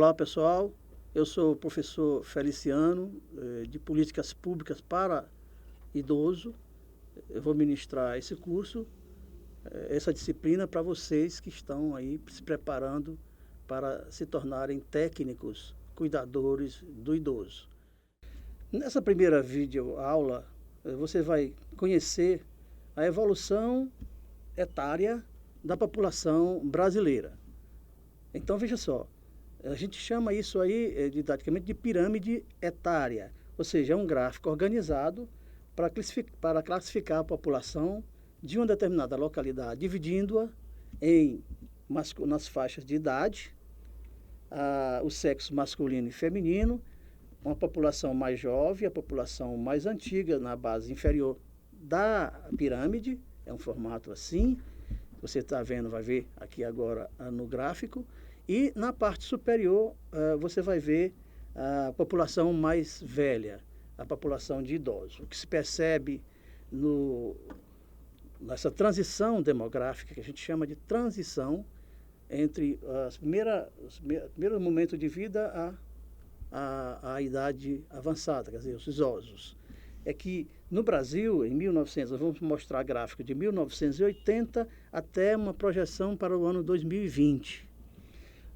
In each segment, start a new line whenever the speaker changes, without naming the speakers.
Olá, pessoal. Eu sou o professor Feliciano, de Políticas Públicas para Idoso. Eu vou ministrar esse curso, essa disciplina para vocês que estão aí se preparando para se tornarem técnicos, cuidadores do idoso. Nessa primeira videoaula, você vai conhecer a evolução etária da população brasileira. Então, veja só. A gente chama isso aí, didaticamente, de pirâmide etária, ou seja, é um gráfico organizado para classificar a população de uma determinada localidade, dividindo-a nas faixas de idade, o sexo masculino e feminino, uma população mais jovem, a população mais antiga na base inferior da pirâmide, é um formato assim, você está vendo, vai ver aqui agora no gráfico. E na parte superior, você vai ver a população mais velha, a população de idosos. O que se percebe nessa transição demográfica, que a gente chama de transição, entre os primeiros momentos de vida à idade avançada, quer dizer, os idosos. É que no Brasil, em 1900, nós vamos mostrar gráfico de 1980 até uma projeção para o ano 2020.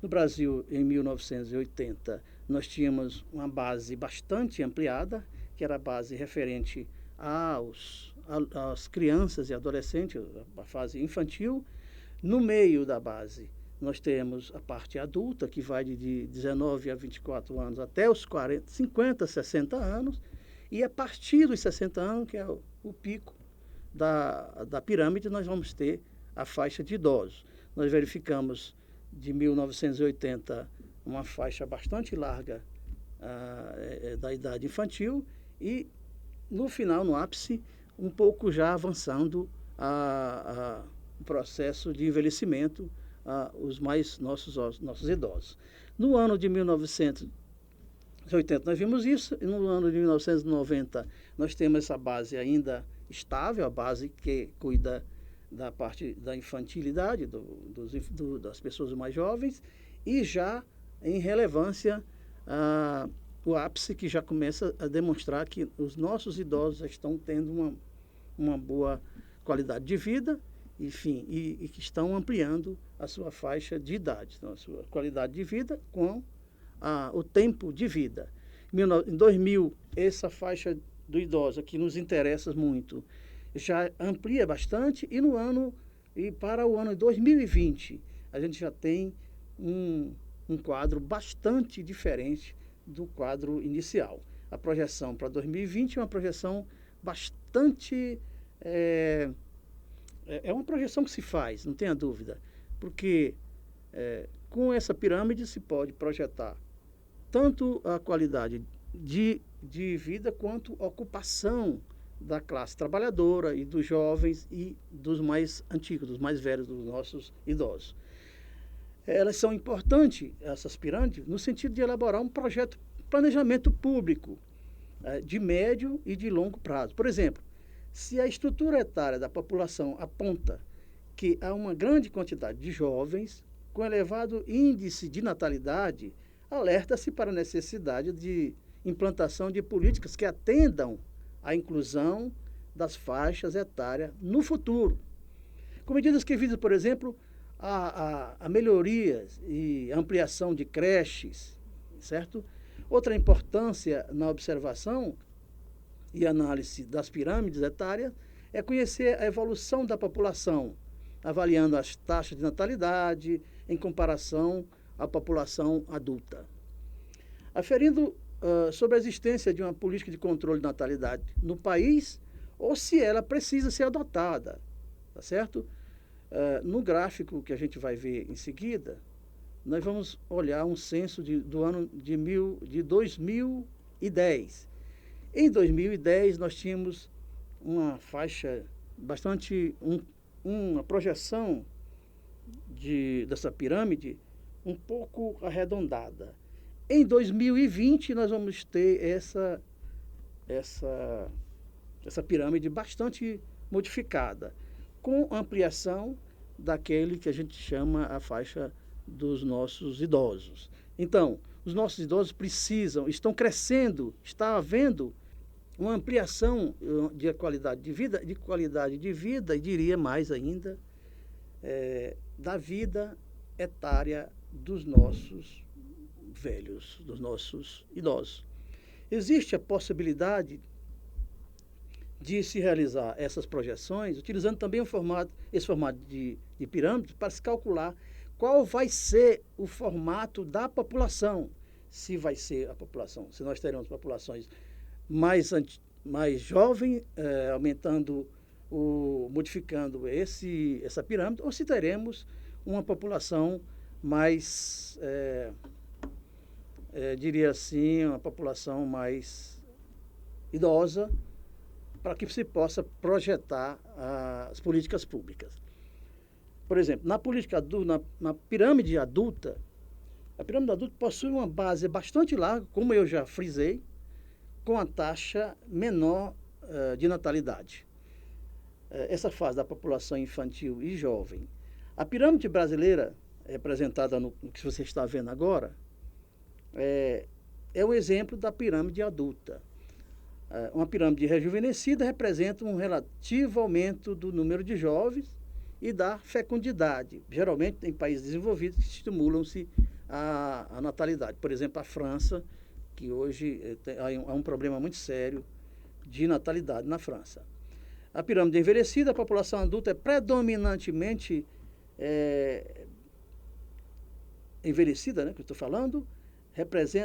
No Brasil, em 1980, nós tínhamos uma base bastante ampliada, que era a base referente às crianças e adolescentes, a fase infantil. No meio da base, nós temos a parte adulta, que vai de 19 a 24 anos até os 50, 60 anos, e a partir dos 60 anos, que é o pico da pirâmide, nós vamos ter a faixa de idosos. Nós verificamos de 1980, uma faixa bastante larga da idade infantil e, no final, no ápice, um pouco já avançando o processo de envelhecimento, os mais nossos idosos. No ano de 1980 nós vimos isso, e no ano de 1990 nós temos essa base ainda estável, a base que cuida da parte da infantilidade, das pessoas mais jovens, e já em relevância o ápice que já começa a demonstrar que os nossos idosos estão tendo uma boa qualidade de vida, enfim, e que estão ampliando a sua faixa de idade, então, a sua qualidade de vida com o tempo de vida. Em 2000, essa faixa do idoso que nos interessa muito, já amplia bastante e para o ano de 2020 a gente já tem um quadro bastante diferente do quadro inicial. A projeção para 2020 é uma projeção bastante... É uma projeção que se faz, não tenha dúvida, porque com essa pirâmide se pode projetar tanto a qualidade de vida quanto a ocupação da classe trabalhadora e dos jovens e dos mais antigos, dos mais velhos, dos nossos idosos. Elas são importantes, essas pirâmides, no sentido de elaborar um planejamento público de médio e de longo prazo. Por exemplo, se a estrutura etária da população aponta que há uma grande quantidade de jovens com elevado índice de natalidade, alerta-se para a necessidade de implantação de políticas que atendam à inclusão das faixas etárias no futuro. Com medidas que visam, por exemplo, a melhorias e ampliação de creches, certo? Outra importância na observação e análise das pirâmides etárias é conhecer a evolução da população, avaliando as taxas de natalidade em comparação à população adulta. Aferindo sobre a existência de uma política de controle de natalidade no país ou se ela precisa ser adotada, tá certo? No gráfico que a gente vai ver em seguida, nós vamos olhar um censo do ano de 2010. Em 2010, nós tínhamos uma faixa bastante, uma projeção dessa pirâmide um pouco arredondada. Em 2020, nós vamos ter essa pirâmide bastante modificada, com ampliação daquele que a gente chama a faixa dos nossos idosos. Então, os nossos idosos estão crescendo, está havendo uma ampliação de qualidade de vida, e diria mais ainda, da vida etária dos nossos velhos, dos nossos idosos. Existe a possibilidade de se realizar essas projeções utilizando também esse formato de pirâmide para se calcular qual vai ser o formato da população. Se vai ser a população, se nós teremos populações mais jovem, modificando essa pirâmide, ou se teremos uma população mais, diria assim, uma população mais idosa, para que se possa projetar as políticas públicas. Por exemplo, na pirâmide adulta, a pirâmide adulta possui uma base bastante larga, como eu já frisei, com a taxa menor de natalidade. Essa fase da população infantil e jovem. A pirâmide brasileira, representada no que você está vendo agora, é um exemplo da pirâmide adulta. Uma pirâmide rejuvenescida representa um relativo aumento do número de jovens e da fecundidade. Geralmente, em países desenvolvidos, estimulam-se a natalidade. Por exemplo, a França, que hoje há um problema muito sério de natalidade na França. A pirâmide envelhecida, a população adulta é predominantemente envelhecida, que eu estou falando,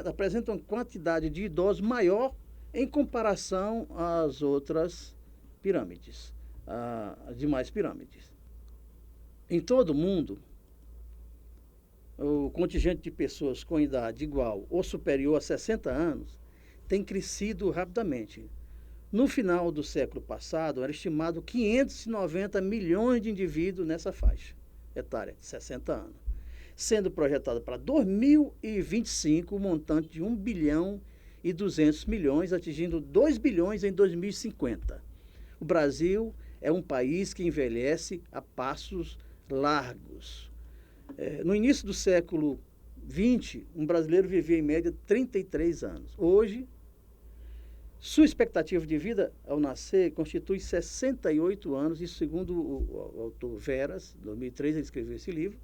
apresenta uma quantidade de idosos maior em comparação às outras pirâmides, às demais pirâmides. Em todo o mundo, o contingente de pessoas com idade igual ou superior a 60 anos tem crescido rapidamente. No final do século passado, era estimado 590 milhões de indivíduos nessa faixa etária, de 60 anos, sendo projetado para 2025 o montante de 1 bilhão e 200 milhões, atingindo 2 bilhões em 2050. O Brasil é um país que envelhece a passos largos. No início do século XX, um brasileiro vivia em média 33 anos. Hoje, sua expectativa de vida ao nascer constitui 68 anos, isso segundo o autor Veras, em 2003 ele escreveu esse livro.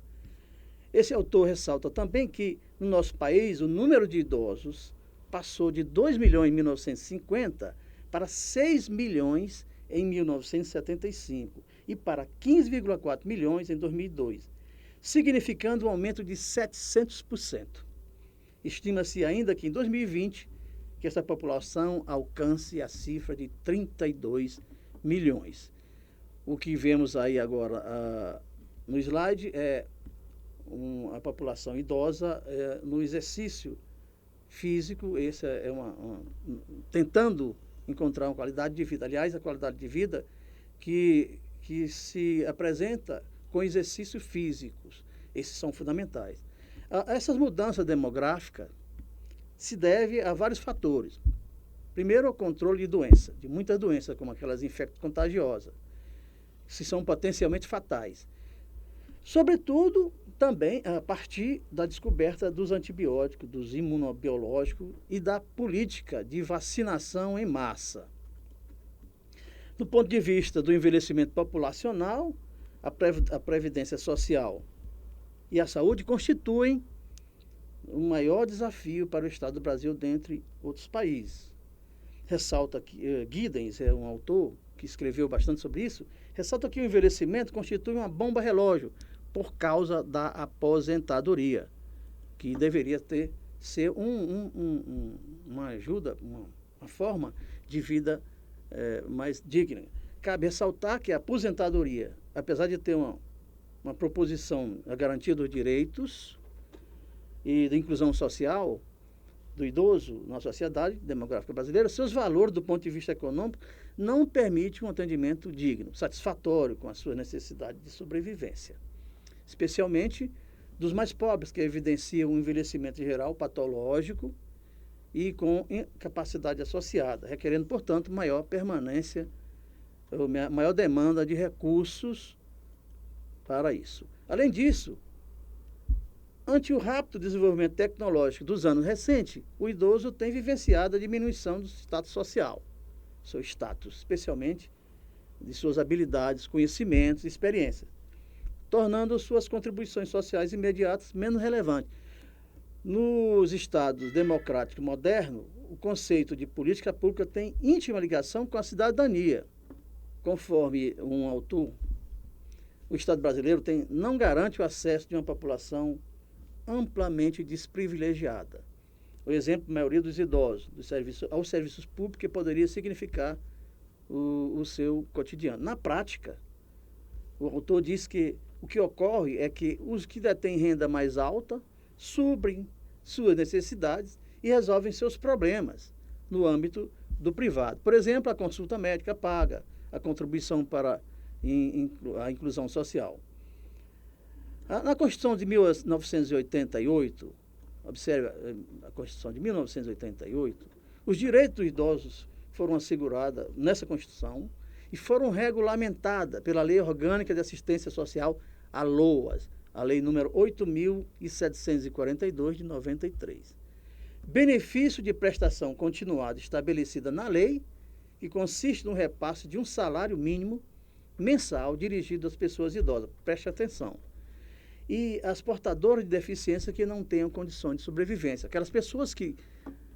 Esse autor ressalta também que, no nosso país, o número de idosos passou de 2 milhões em 1950 para 6 milhões em 1975 e para 15,4 milhões em 2002, significando um aumento de 700%. Estima-se ainda que em 2020 que essa população alcance a cifra de 32 milhões. O que vemos aí agora no slide é a população idosa no exercício físico, esse tentando encontrar uma qualidade de vida. Aliás, a qualidade de vida que se apresenta com exercícios físicos. Esses são fundamentais. Essas mudanças demográficas se devem a vários fatores. Primeiro, ao controle de doenças, de muitas doenças, como aquelas infecto-contagiosas, que são potencialmente fatais. Sobretudo, também a partir da descoberta dos antibióticos, dos imunobiológicos e da política de vacinação em massa. Do ponto de vista do envelhecimento populacional, a previdência social e a saúde constituem o maior desafio para o Estado do Brasil dentre outros países. Ressalta que Giddens é um autor que escreveu bastante sobre isso, ressalta que o envelhecimento constitui uma bomba relógio por causa da aposentadoria, que deveria ser uma ajuda, uma forma de vida mais digna. Cabe ressaltar que a aposentadoria, apesar de ter uma proposição a garantia dos direitos e da inclusão social do idoso na sociedade demográfica brasileira, seus valores do ponto de vista econômico não permitem um atendimento digno, satisfatório com as suas necessidades de sobrevivência, especialmente dos mais pobres, que evidenciam um envelhecimento geral patológico e com incapacidade associada, requerendo, portanto, maior permanência, maior demanda de recursos para isso. Além disso, Ante o rápido desenvolvimento tecnológico dos anos recentes, o idoso tem vivenciado a diminuição do status social, seu status, especialmente de suas habilidades, conhecimentos e experiências, tornando suas contribuições sociais imediatas menos relevantes. Nos estados democráticos modernos, o conceito de política pública tem íntima ligação com a cidadania. Conforme um autor, o Estado brasileiro não garante o acesso de uma população amplamente desprivilegiada. O exemplo, a maioria dos idosos, aos serviços públicos, que poderia significar o seu cotidiano. Na prática, o autor diz que o que ocorre é que os que detêm renda mais alta suprem suas necessidades e resolvem seus problemas no âmbito do privado. Por exemplo, a consulta médica paga, a contribuição para a inclusão social. Na Constituição de 1988, observe a Constituição de 1988, os direitos dos idosos foram assegurados nessa Constituição e foram regulamentadas pela Lei Orgânica de Assistência Social, a LOAS, a Lei número 8.742 de 93. Benefício de prestação continuada estabelecida na lei, que consiste no repasse de um salário mínimo mensal dirigido às pessoas idosas. Preste atenção. E as portadoras de deficiência que não tenham condições de sobrevivência. Aquelas pessoas que,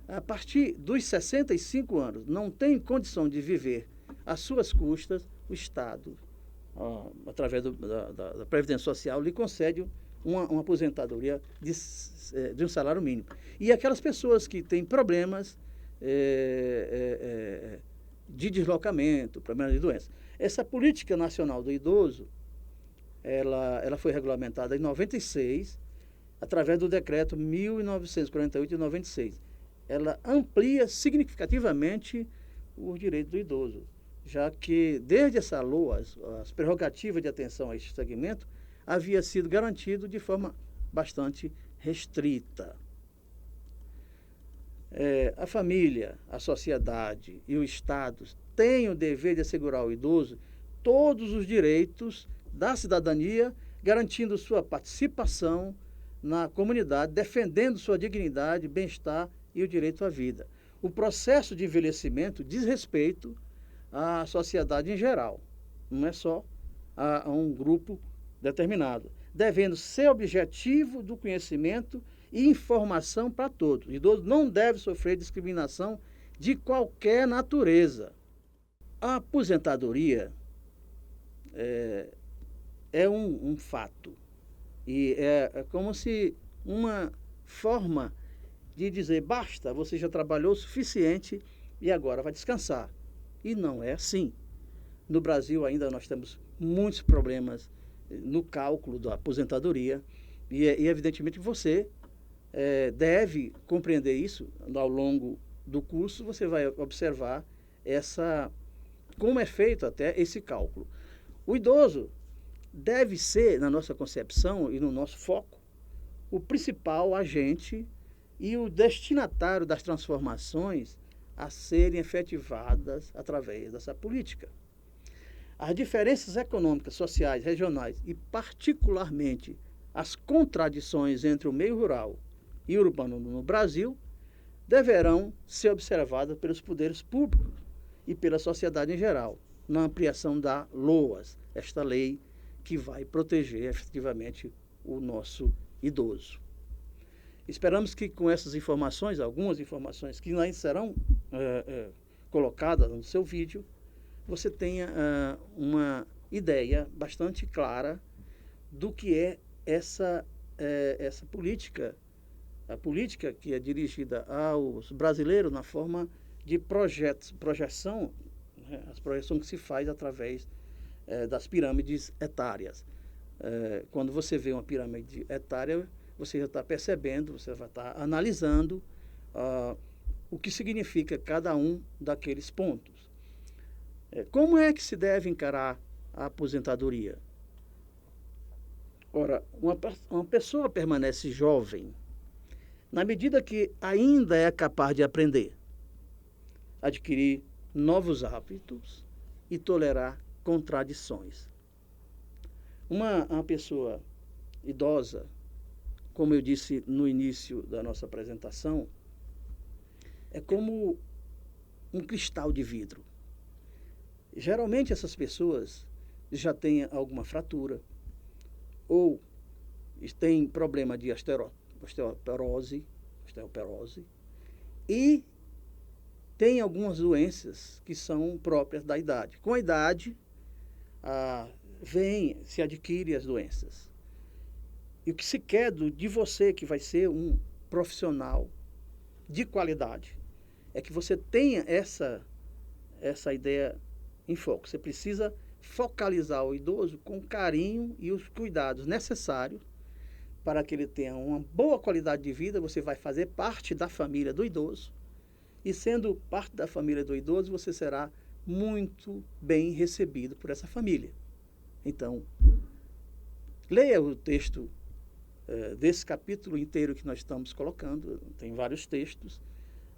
a partir dos 65 anos, não têm condição de viver às suas custas, o Estado, através da Previdência Social, lhe concede uma aposentadoria de um salário mínimo. E aquelas pessoas que têm problemas de deslocamento, problemas de doença. Essa política nacional do idoso, ela foi regulamentada em 96, através do decreto 1948 de 96. Ela amplia significativamente os direitos do idoso, já que desde essa LOA, as prerrogativas de atenção a este segmento havia sido garantido de forma bastante restrita. A família, a sociedade e o Estado têm o dever de assegurar ao idoso todos os direitos da cidadania, garantindo sua participação na comunidade, defendendo sua dignidade, bem-estar e o direito à vida. O processo de envelhecimento diz respeito à sociedade em geral, não é só a um grupo determinado, devendo ser objetivo do conhecimento e informação para todos. O idoso não deve sofrer discriminação de qualquer natureza. A aposentadoria é um fato e é como se uma forma de dizer basta, você já trabalhou o suficiente e agora vai descansar. E não é assim. No Brasil ainda nós temos muitos problemas no cálculo da aposentadoria e evidentemente você deve compreender isso ao longo do curso. Você vai observar como é feito até esse cálculo. O idoso deve ser, na nossa concepção e no nosso foco, o principal agente e o destinatário das transformações a serem efetivadas através dessa política. As diferenças econômicas, sociais, regionais e, particularmente, as contradições entre o meio rural e urbano no Brasil deverão ser observadas pelos poderes públicos e pela sociedade em geral, na ampliação da LOAS, esta lei que vai proteger efetivamente o nosso idoso. Esperamos que com essas informações, algumas informações que ainda serão colocadas no seu vídeo, você tenha uma ideia bastante clara do que é essa política, a política que é dirigida aos brasileiros na forma de projeção, né, as projeções que se faz através das pirâmides etárias. Quando você vê uma pirâmide etária, você já está percebendo, você vai estar analisando o que significa cada um daqueles pontos. Como é que se deve encarar a aposentadoria? Ora, uma pessoa permanece jovem na medida que ainda é capaz de aprender, adquirir novos hábitos e tolerar contradições. Uma pessoa idosa, como eu disse no início da nossa apresentação, é como um cristal de vidro. Geralmente essas pessoas já têm alguma fratura ou têm problema de osteoporose e tem algumas doenças que são próprias da idade. Com a idade, se adquire as doenças. E o que se quer de você, que vai ser um profissional de qualidade, é que você tenha essa ideia em foco. Você precisa focalizar o idoso com o carinho e os cuidados necessários para que ele tenha uma boa qualidade de vida. Você vai fazer parte da família do idoso e, sendo parte da família do idoso, você será muito bem recebido por essa família. Então, leia o texto desse capítulo inteiro que nós estamos colocando. Tem vários textos.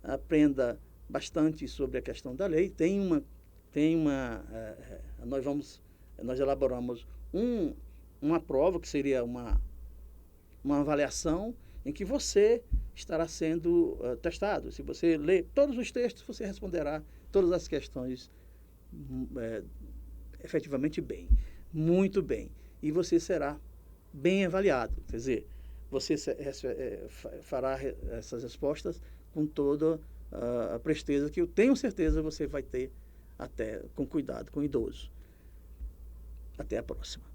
Aprenda bastante sobre a questão da lei. Nós elaboramos uma prova que seria uma avaliação em que você estará sendo testado. Se você ler todos os textos, você responderá todas as questões efetivamente bem, muito bem. E você será bem avaliado. Quer dizer, você fará essas respostas com toda a presteza que eu tenho certeza você vai ter, até com cuidado com o idoso. Até a próxima.